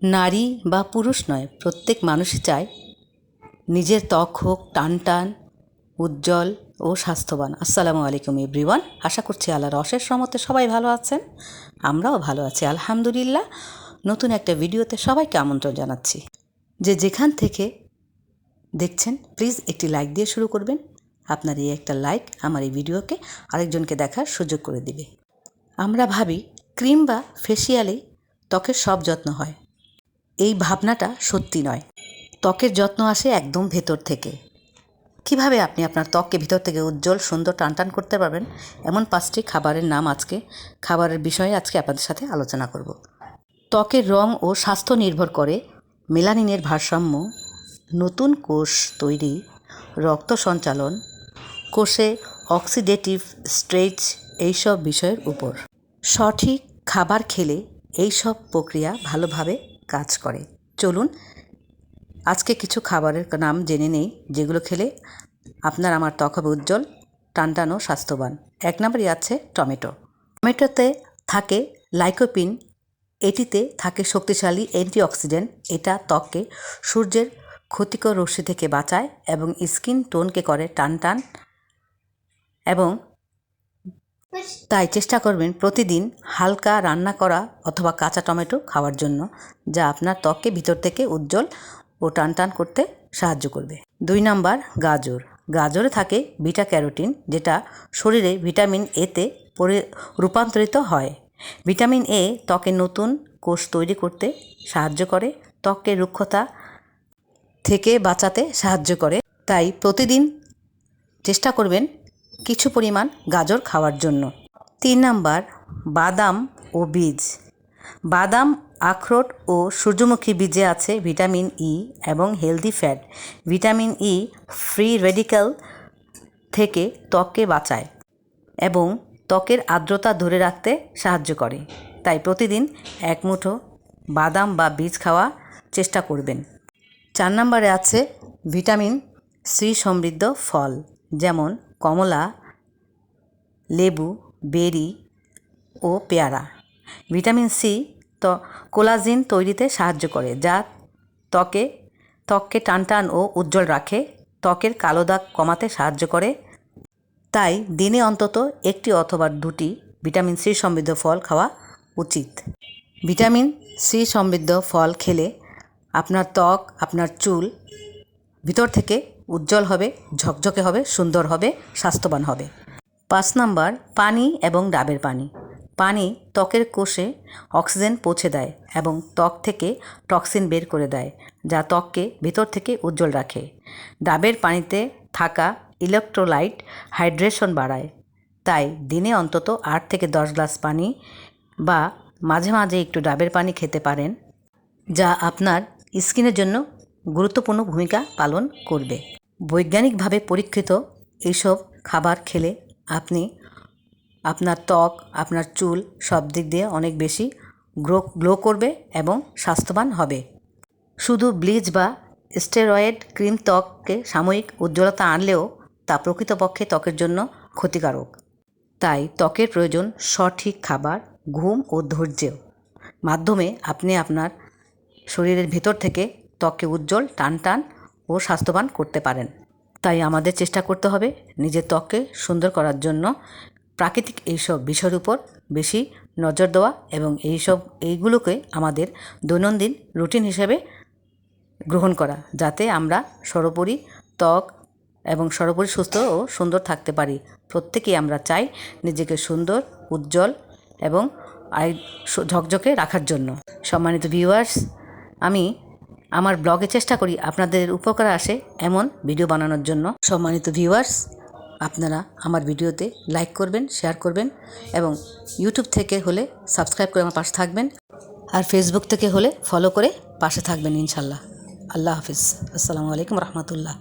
নারী বা পুরুষ নয়, প্রত্যেক মানুষই চায় নিজের ত্বক হোক টান টান, উজ্জ্বল ও স্বাস্থ্যবান। আসসালামু আলাইকুম এভরিওয়ান। আশা করছি আল্লাহর অশেষ রহমতে সবাই ভালো আছেন, আমরাও ভালো আছি আলহামদুলিল্লাহ। নতুন একটা ভিডিওতে সবাইকে আমন্ত্রণ জানাচ্ছি। যেখান থেকে দেখছেন প্লিজ একটি লাইক দিয়ে শুরু করবেন। আপনার এই একটা লাইক আমার এই ভিডিওকে আরেকজনকে দেখার সুযোগ করে দিবে। আমরা ভাবি ক্রিম বা ফেসিয়ালেই ত্বকের সব যত্ন হয়। এই ভাবনাটা সত্যি নয়। ত্বকের যত্ন আসে একদম ভেতর থেকে। কিভাবে আপনি আপনার ত্বককে ভিতর থেকে উজ্জ্বল, সুন্দর, টানটান করতে পারবেন, এমন 5টি খাবারের নাম খাবারের বিষয়ে আজকে আপনাদের সাথে আলোচনা করব। ত্বকের রং ও স্বাস্থ্য নির্ভর করে মেলানিনের ভারসাম্য, নতুন কোষ তৈরি, রক্ত সঞ্চালন, কোষে অক্সিডেটিভ স্ট্রেস এইসব বিষয়ের উপর। সঠিক খাবার খেলে এইসব প্রক্রিয়া ভালোভাবে কাজ করে। চলুন আজকে কিছু খাবারের নাম জেনে নেই, যেগুলো খেলে আপনার আমার ত্বক হবে উজ্জ্বল, টানটান ও স্বাস্থ্যবান। 1 নম্বরে আছে টমেটো। টমেটোতে থাকে লাইকোপিন। এটিতে থাকে শক্তিশালী অ্যান্টিঅক্সিডেন্ট। এটা ত্বককে সূর্যের ক্ষতিকর রশ্মি থেকে বাঁচায় এবং স্কিন টোনকে করে টানটান। এবং তাই চেষ্টা করবেন প্রতিদিন হালকা রান্না করা অথবা কাঁচা টমেটো খাওয়ার জন্য, যা আপনার ত্বককে ভিতর থেকে উজ্জ্বল ও টানটান করতে সাহায্য করবে। 2 নম্বর গাজর। গাজরে থাকে বিটা ক্যারোটিন, যেটা শরীরে ভিটামিন এতে রূপান্তরিত হয়। ভিটামিন এ ত্বকের নতুন কোষ তৈরি করতে সাহায্য করে, ত্বকের রুক্ষতা থেকে বাঁচাতে সাহায্য করে। তাই প্রতিদিন চেষ্টা করবেন কিছু পরিমাণ গাজর খাওয়ার জন্য। 3 নম্বর বাদাম ও বীজ। বাদাম, আখরোট ও সূর্যমুখী বীজে আছে ভিটামিন ই এবং healthy fat. Vitamin E free radical থেকে ত্বককে বাঁচায় এবং ত্বকের আর্দ্রতা ধরে রাখতে সাহায্য করে। তাই প্রতিদিন 1 মুঠো বাদাম বা বীজ খাওয়া চেষ্টা করবেন। 4 নম্বরে আছে ভিটামিন সি সমৃদ্ধ ফল, যেমন কমলা, লেবু, বেরি ও পেয়ারা। ভিটামিন সি কোলাজিন তৈরিতে সাহায্য করে, যা ত্বককে টানটান ও উজ্জ্বল রাখে, ত্বকের কালো দাগ কমাতে সাহায্য করে। তাই দিনে অন্তত 1টি অথবা 2টি ভিটামিন সি সমৃদ্ধ ফল খাওয়া উচিত। ভিটামিন সি সমৃদ্ধ ফল খেলে আপনার ত্বক, আপনার চুল ভিতর থেকে উজ্জ্বল হবে, ঝকঝকে হবে, সুন্দর হবে, স্বাস্থ্যবান হবে। 5 নম্বর পানি এবং ডাবের পানি। পানি ত্বকের কোষে অক্সিজেন পৌঁছে দেয় এবং ত্বক থেকে টক্সিন বের করে দেয়, যা ত্বককে ভিতর থেকে উজ্জ্বল রাখে। ডাবের পানিতে থাকা ইলেকট্রোলাইট হাইড্রেশন বাড়ায়। তাই দিনে অন্তত 8 থেকে 10 গ্লাস পানি বা মাঝে মাঝে একটু ডাবের পানি খেতে পারেন, যা আপনার স্কিনের জন্য গুরুত্বপূর্ণ ভূমিকা পালন করবে। বৈজ্ঞানিকভাবে পরীক্ষিত এইসব খাবার খেলে আপনি আপনার ত্বক, আপনার চুল সব দিক দিয়ে অনেক বেশি গ্লো করবে এবং স্বাস্থ্যবান হবে। শুধু ব্লিচ বা স্টেরয়েড ক্রিম ত্বককে সাময়িক উজ্জ্বলতা আনলেও তা প্রকৃতপক্ষে ত্বকের জন্য ক্ষতিকারক। তাই ত্বকের প্রয়োজন সঠিক খাবার, ঘুম ও ধৈর্যের মাধ্যমে আপনি আপনার শরীরের ভেতর থেকে ত্বককে উজ্জ্বল, টানটান ও স্বাস্থ্যবান করতে পারেন। তাই আমাদের চেষ্টা করতে হবে নিজের ত্বককে সুন্দর করার জন্য প্রাকৃতিক এইসব বিষয়ের উপর বেশি নজর দেওয়া এবং এইগুলোকে আমাদের দৈনন্দিন রুটিন হিসেবে গ্রহণ করা, যাতে আমরা সর্বোপরি ত্বক এবং সর্বোপরি সুস্থ ও সুন্দর থাকতে পারি। প্রত্যেকেই আমরা চাই নিজেকে সুন্দর, উজ্জ্বল এবং ঝকঝকে রাখার জন্য। সম্মানিত ভিউয়ার্স, আমি আমার ব্লগে চেষ্টা করি আপনাদের উপকার আসে এমন ভিডিও বানানোর জন্য। সম্মানিত ভিউয়ার্স, আপনারা আমার ভিডিওতে লাইক করবেন, শেয়ার করবেন এবং ইউটিউব থেকে হলে সাবস্ক্রাইব করে আমার পাশে থাকবেন, আর ফেসবুক থেকে হলে ফলো করে পাশে থাকবেন ইনশাল্লাহ। আল্লাহ হাফিজ। আসসালামু আলাইকুম রহমতুল্লাহ।